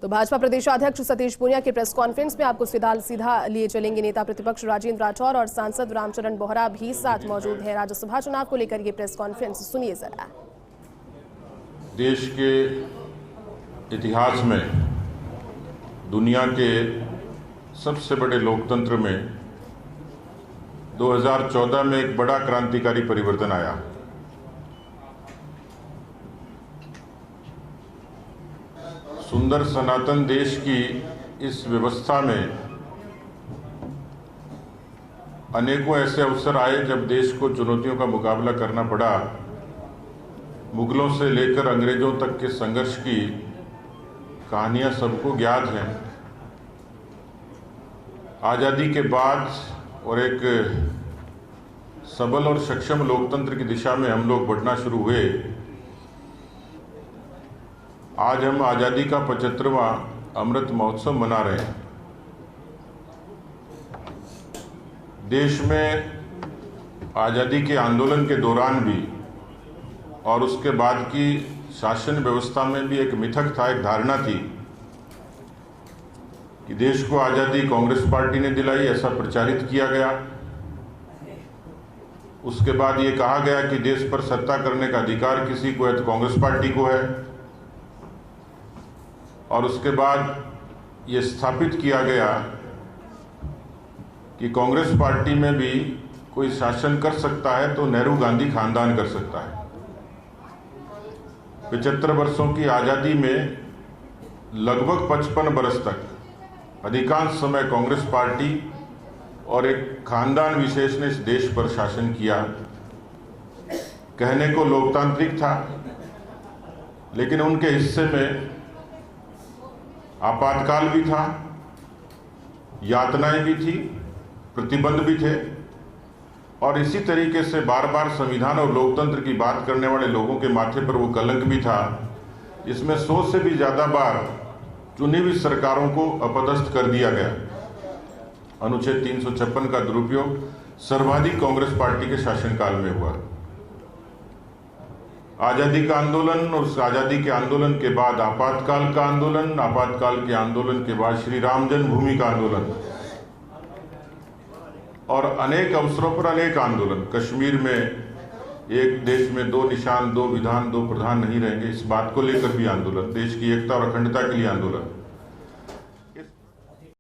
तो भाजपा प्रदेशाध्यक्ष सतीश पूनिया के प्रेस कॉन्फ्रेंस में आपको सीधा लिए चलेंगे। नेता प्रतिपक्ष राजेंद्र राठौर और सांसद रामचरण बोहरा भी साथ मौजूद हैं। राज्यसभा चुनाव को लेकर ये प्रेस कॉन्फ्रेंस सुनिए जरा। देश के इतिहास में दुनिया के सबसे बड़े लोकतंत्र में 2014 में एक बड़ा क्रांतिकारी परिवर्तन आया। सुंदर सनातन देश की इस व्यवस्था में अनेकों ऐसे अवसर आए जब देश को चुनौतियों का मुकाबला करना पड़ा। मुगलों से लेकर अंग्रेजों तक के संघर्ष की कहानियां सबको ज्ञात हैं। आज़ादी के बाद और एक सबल और सक्षम लोकतंत्र की दिशा में हम लोग बढ़ना शुरू हुए। आज हम आज़ादी का 75वां अमृत महोत्सव मना रहे हैं। देश में आज़ादी के आंदोलन के दौरान भी और उसके बाद की शासन व्यवस्था में भी एक मिथक था, एक धारणा थी कि देश को आज़ादी कांग्रेस पार्टी ने दिलाई, ऐसा प्रचारित किया गया। उसके बाद ये कहा गया कि देश पर सत्ता करने का अधिकार किसी को है तो कांग्रेस पार्टी को है। और उसके बाद ये स्थापित किया गया कि कांग्रेस पार्टी में भी कोई शासन कर सकता है तो नेहरू गांधी खानदान कर सकता है। 75 वर्षों की आज़ादी में लगभग 55 वर्ष तक अधिकांश समय कांग्रेस पार्टी और एक खानदान विशेष ने इस देश पर शासन किया। कहने को लोकतांत्रिक था, लेकिन उनके हिस्से में आपातकाल भी था, यातनाएं भी थी, प्रतिबंध भी थे। और इसी तरीके से बार बार संविधान और लोकतंत्र की बात करने वाले लोगों के माथे पर वो कलंक भी था, जिसमें 100 से भी ज़्यादा बार चुनी हुई सरकारों को अपदस्थ कर दिया गया। अनुच्छेद 356 का दुरुपयोग सर्वाधिक कांग्रेस पार्टी के शासनकाल में हुआ। आज़ादी का आंदोलन और उस आज़ादी के आंदोलन के बाद आपातकाल का आंदोलन, आपातकाल के आंदोलन के बाद श्री राम जन्मभूमि का आंदोलन और अनेक अवसरों पर अनेक आंदोलन। कश्मीर में एक देश में 2 निशान, 2 विधान, 2 प्रधान नहीं रहेंगे, इस बात को लेकर भी आंदोलन। देश की एकता और अखंडता के लिए आंदोलन।